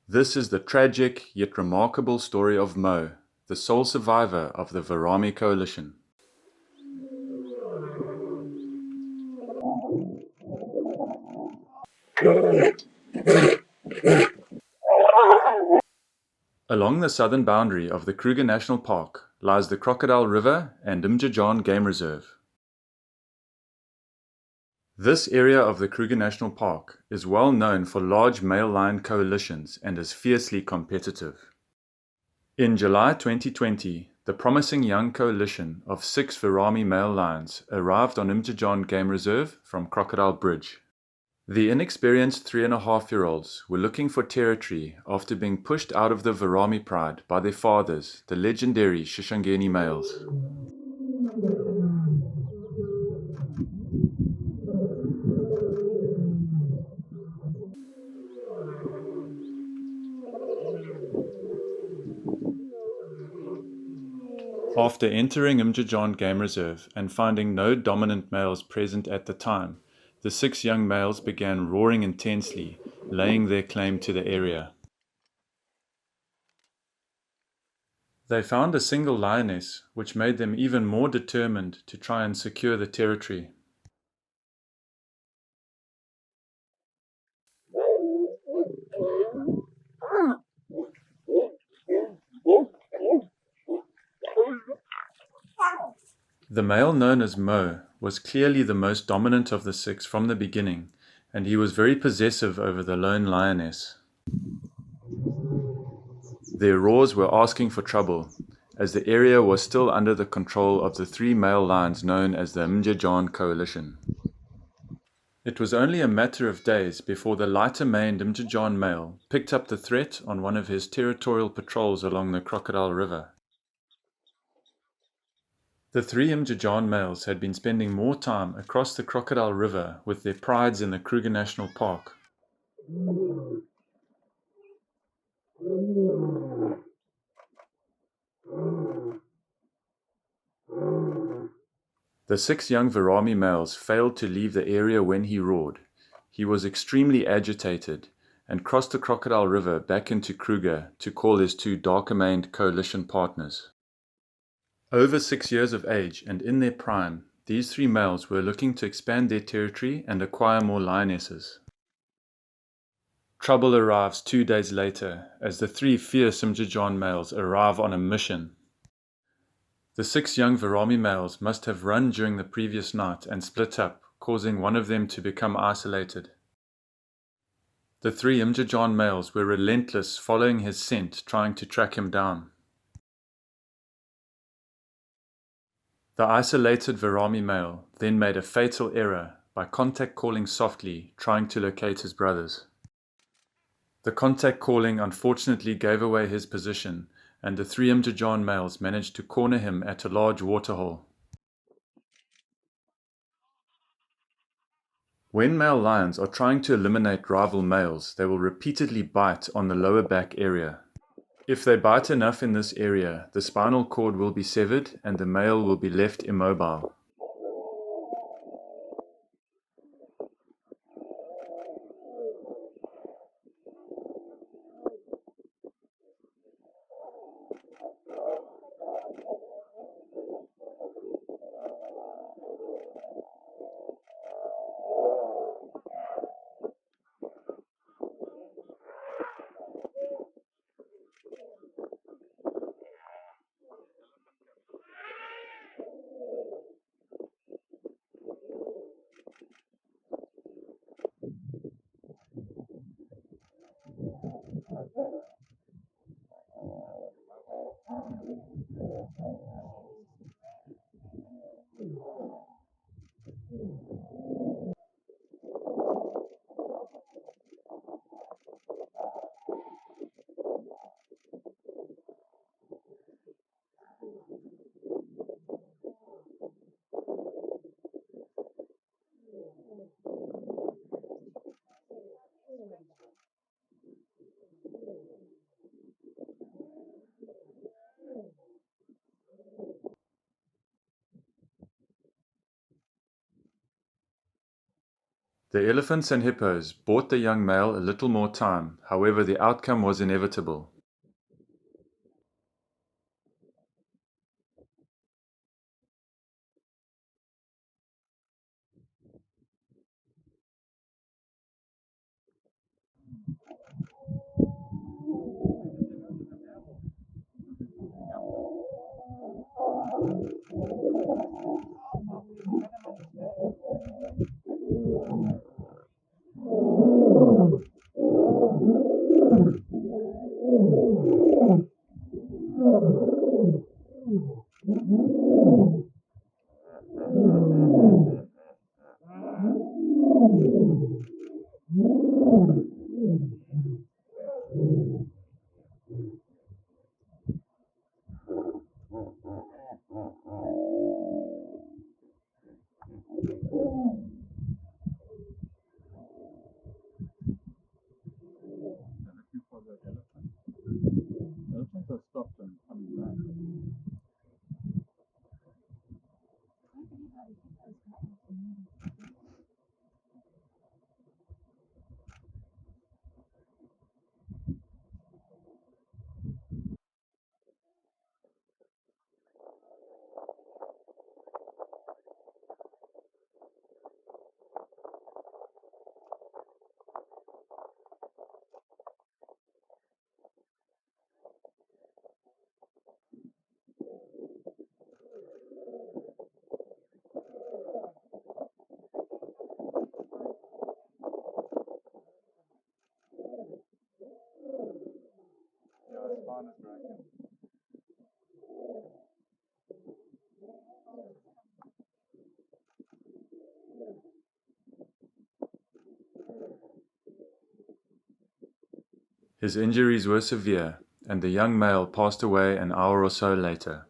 This is the tragic yet remarkable story of Mo, the sole survivor of the Vurhami coalition. Along the southern boundary of the Kruger National Park lies the Crocodile River and Mjejane Game Reserve. This area of the Kruger National Park is well known for large male lion coalitions and is fiercely competitive. In July 2020, the promising young coalition of 6 Vurhami male lions arrived on Mjejane Game Reserve from Crocodile Bridge. The inexperienced 3.5-year-olds were looking for territory after being pushed out of the Vurhami pride by their fathers, the legendary Mjejane males. After entering Mjejane Game Reserve and finding no dominant males present at the time, the 6 young males began roaring intensely, laying their claim to the area. They found a single lioness, which made them even more determined to try and secure the territory. The male known as Mo was clearly the most dominant of the 6 from the beginning, and he was very possessive over the lone lioness. Their roars were asking for trouble, as the area was still under the control of the 3 male lions known as the Mjejane coalition. It was only a matter of days before the lighter-maned Mjejane male picked up the threat on one of his territorial patrols along the Crocodile River. The 3 Mjejane males had been spending more time across the Crocodile River with their prides in the Kruger National Park. The 6 young Vurhami males failed to leave the area when he roared. He was extremely agitated and crossed the Crocodile River back into Kruger to call his 2 darker-maned coalition partners. Over 6 years of age and in their prime, these 3 males were looking to expand their territory and acquire more lionesses. Trouble arrives 2 days later as the 3 fierce Mjejane males arrive on a mission. The 6 young Vurhami males must have run during the previous night and split up, causing one of them to become isolated. The 3 Mjejane males were relentless, following his scent, trying to track him down. The isolated Vurhami male then made a fatal error by contact calling softly, trying to locate his brothers. The contact calling unfortunately gave away his position, and the 3 Mjejane males managed to corner him at a large waterhole. When male lions are trying to eliminate rival males, they will repeatedly bite on the lower back area. If they bite enough in this area, the spinal cord will be severed and the male will be left immobile. The elephants and hippos bought the young male a little more time, however the outcome was inevitable. His injuries were severe, and the young male passed away an hour or so later.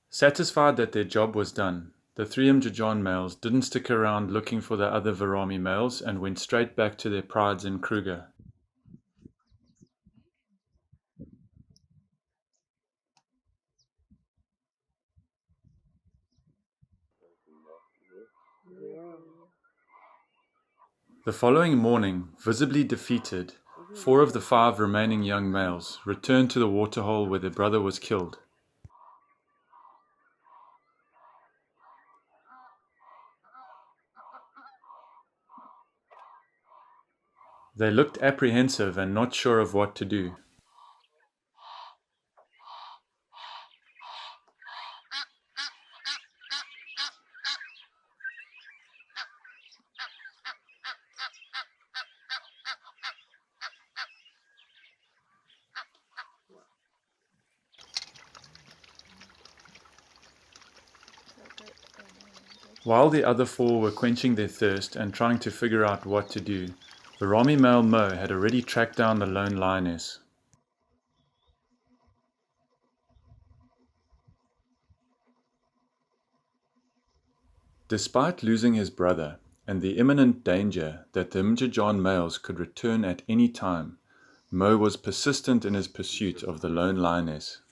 Satisfied that their job was done, the three Mjejane males didn't stick around looking for the other Vurhami males and went straight back to their prides in Kruger. The following morning, visibly defeated, 4 of the 5 remaining young males returned to the Waterhole where their brother was killed. They looked apprehensive and not sure of what to do. While the other 4 were quenching their thirst and trying to figure out what to do, the Vurhami male Mo had already tracked down the lone lioness. Despite losing his brother and the imminent danger that the Mjejane males could return at any time, Mo was persistent in his pursuit of the lone lioness.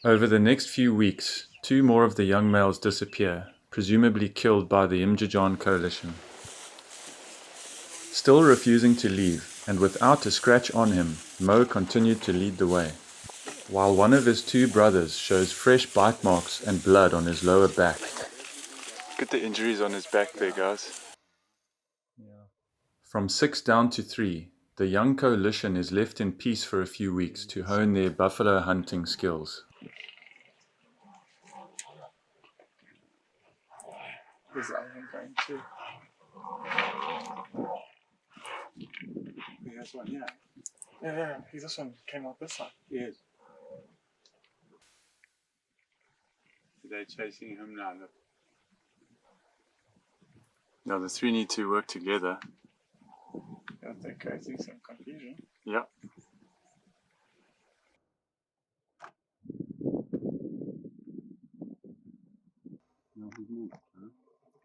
Over the next few weeks, 2 more of the young males disappear, presumably killed by the Mjejane coalition. Still refusing to leave, and without a scratch on him, Mo continued to lead the way, while one of his 2 brothers shows fresh bite marks and blood on his lower back. Look at the injuries on his back there, guys. From 6 down to 3, the young coalition is left in peace for a few weeks to hone their buffalo hunting skills. Is that him going too? He has one, yeah. Yeah, he this one came up this side. He is. They're chasing him now. Look. Now the 3 need to work together. Yeah, they're causing some confusion. Yeah.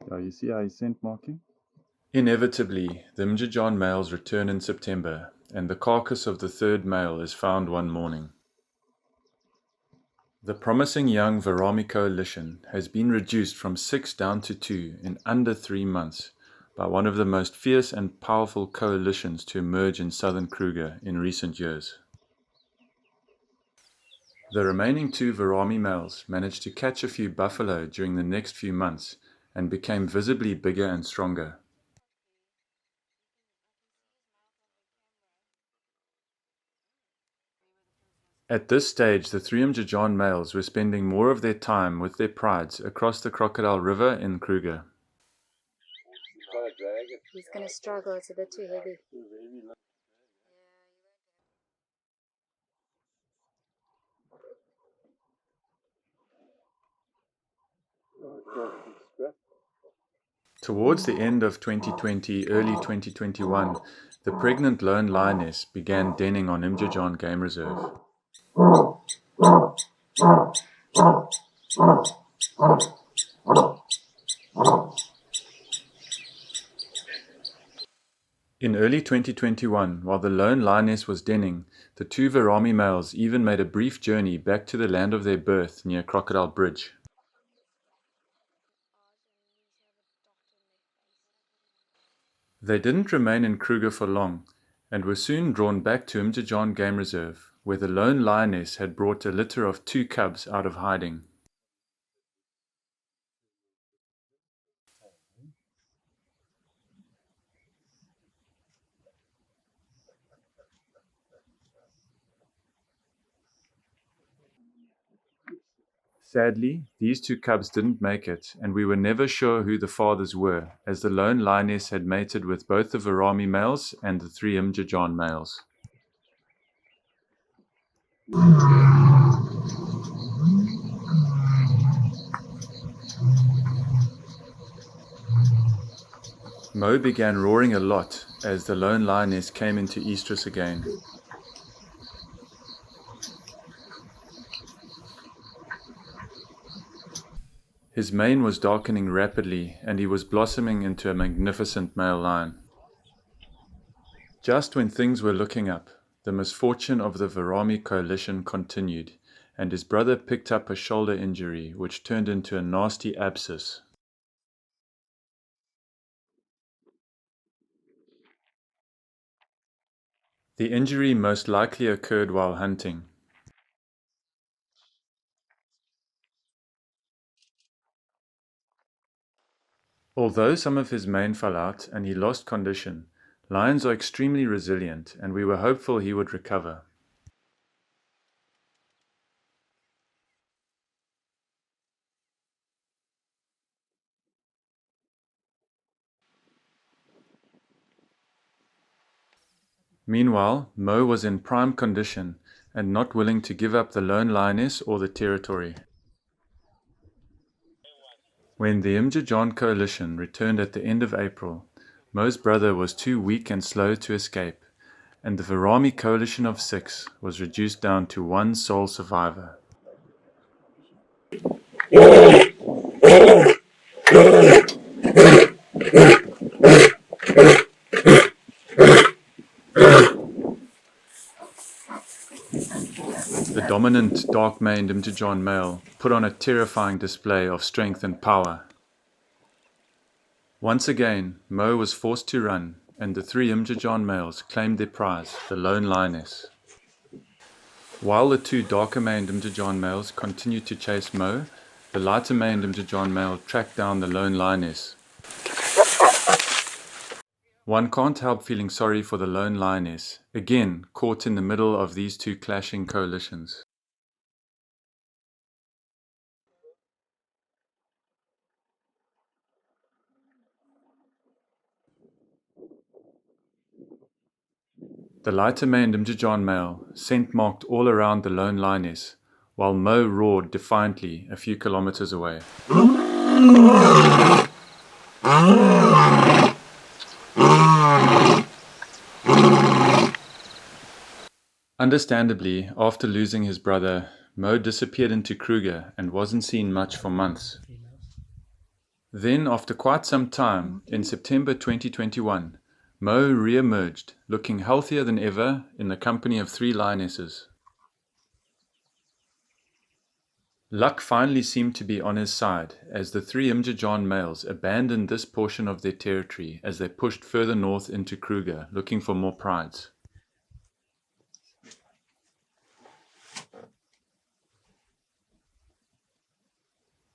Yeah, you see how he's scent marking? Inevitably, the Mjejane males return in September, and the carcass of the 3rd male is found one morning. The promising young Vurhami coalition has been reduced from 6 down to 2 in under 3 months by one of the most fierce and powerful coalitions to emerge in southern Kruger in recent years. The remaining 2 Vurhami males managed to catch a few buffalo during the next few months and became visibly bigger and stronger. At this stage, the 3 Mjejane males were spending more of their time with their prides across the Crocodile River in Kruger. He's going to struggle, it's a bit too heavy. Towards the end of 2020, early 2021, the pregnant lone lioness began denning on Mjejane Game Reserve. In early 2021, while the lone lioness was denning, the 2 Vurhami males even made a brief journey back to the land of their birth near Crocodile Bridge. They didn't remain in Kruger for long, and were soon drawn back to Mjejane Game Reserve, where the lone lioness had brought a litter of 2 cubs out of hiding. Sadly, these 2 cubs didn't make it, and we were never sure who the fathers were, as the lone lioness had mated with both the Vurhami males and the 3 Mjejane males. Mo began roaring a lot as the lone lioness came into estrus again. His mane was darkening rapidly, and he was blossoming into a magnificent male lion. Just when things were looking up, the misfortune of the Vurhami coalition continued, and his brother picked up a shoulder injury which turned into a nasty abscess. The injury most likely occurred while hunting. Although some of his mane fell out and he lost condition, lions are extremely resilient, and we were hopeful he would recover. Meanwhile, Mo was in prime condition and not willing to give up the lone lioness or the territory. When the Mjejane coalition returned at the end of April, Mo's brother was too weak and slow to escape, and the Vurhami coalition of 6 was reduced down to 1 sole survivor. The dominant dark-maned Mjejane male put on a terrifying display of strength and power. Once again, Mo was forced to run, and the 3 Mjejane males claimed their prize, the lone lioness. While the 2 darker-maned Mjejane males continued to chase Mo, the lighter-maned Mjejane male tracked down the lone lioness. One can't help feeling sorry for the lone lioness, again caught in the middle of these 2 clashing coalitions. The lighter-maned Mjejane male scent marked all around the lone lioness, while Mo roared defiantly a few kilometers away. Understandably, after losing his brother, Mo disappeared into Kruger and wasn't seen much for months. Then, after quite some time, in September 2021, Mo re-emerged, looking healthier than ever in the company of 3 lionesses. Luck finally seemed to be on his side, as the three Mjejane males abandoned this portion of their territory as they pushed further north into Kruger, looking for more prides.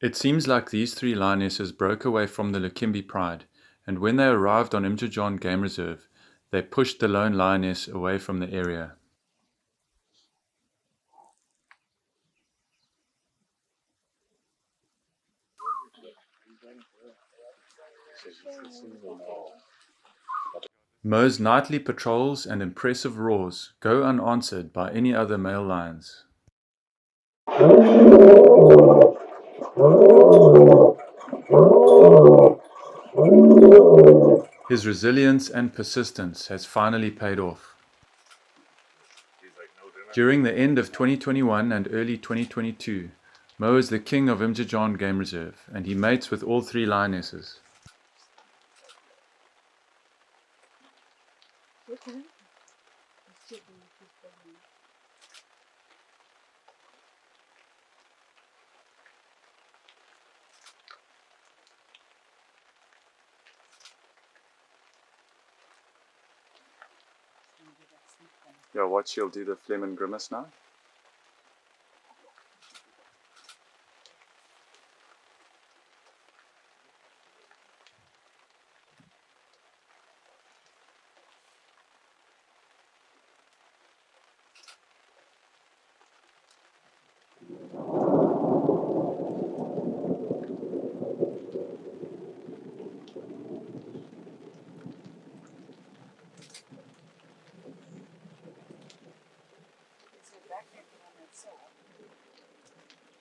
It seems like these three lionesses broke away from the Lekimbi pride, and when they arrived on Mjejane Game Reserve, they pushed the lone lioness away from the area. Mo's nightly patrols and impressive roars go unanswered by any other male lions. His resilience and persistence has finally paid off. During the end of 2021 and early 2022, Mo is the king of Mjejane Game Reserve, and he mates with all three lionesses. Yeah, watch, she'll do the phlegm and grimace now.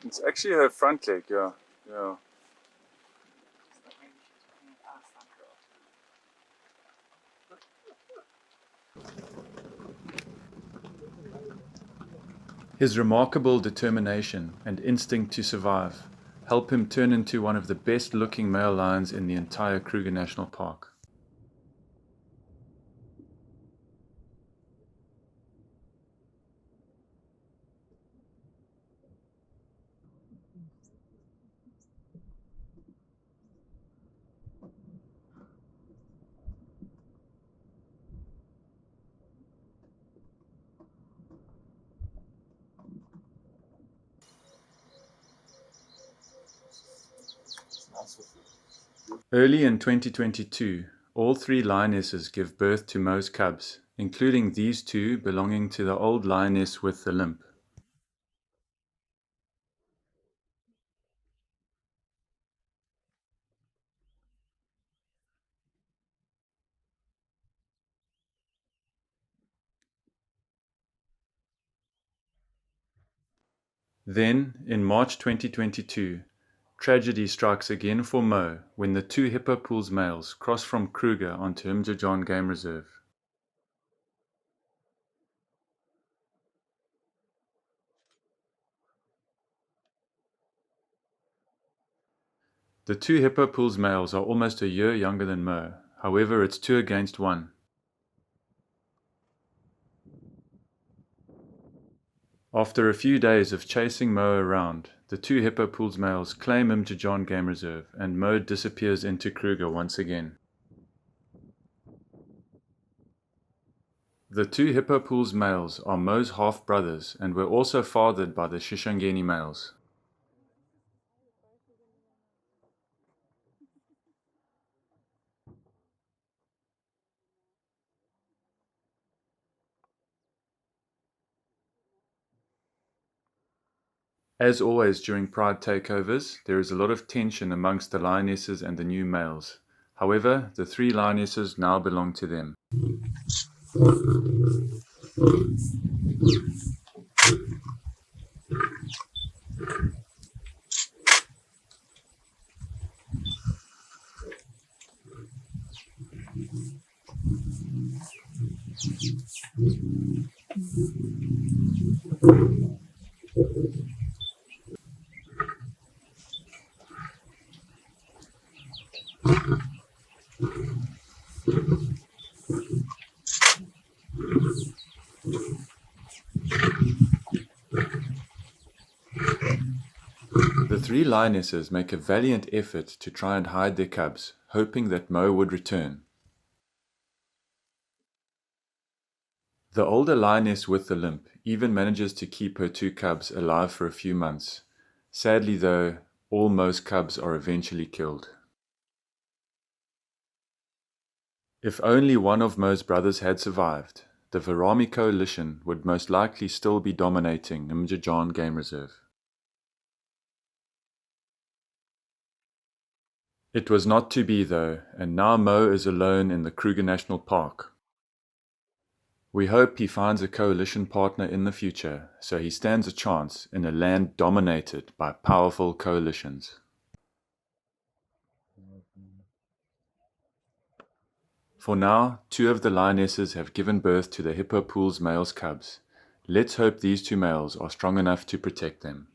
It's actually her front leg, yeah. His remarkable determination and instinct to survive help him turn into one of the best looking male lions in the entire Kruger National Park. Early in 2022, all three lionesses give birth to Mo's cubs, including these two belonging to the old lioness with the limp. Then, in March 2022, tragedy strikes again for Mo when the two Hippo pools males cross from Kruger onto Mjejane Game Reserve. The two Hippo pools males are almost a year younger than Mo, however it's 2 against 1. After a few days of chasing Mo around, the two Hippo pools males claim Mjejane Game Reserve and Mo disappears into Kruger once again. The two Hippo pools males are Mo's half-brothers and were also fathered by the Mjejane males. As always during pride takeovers, there is a lot of tension amongst the lionesses and the new males. However, the three lionesses now belong to them. three lionesses make a valiant effort to try and hide their cubs, hoping that Mo would return. The older lioness with the limp even manages to keep her two cubs alive for a few months. Sadly though, all Mo's cubs are eventually killed. If only one of Mo's brothers had survived, the Vurhami coalition would most likely still be dominating Mjejane Game Reserve. It was not to be though, and now Mo is alone in the Kruger National Park. We hope he finds a coalition partner in the future, so he stands a chance in a land dominated by powerful coalitions. For now, two of the lionesses have given birth to the Hippo pool's male's cubs. Let's hope these two males are strong enough to protect them.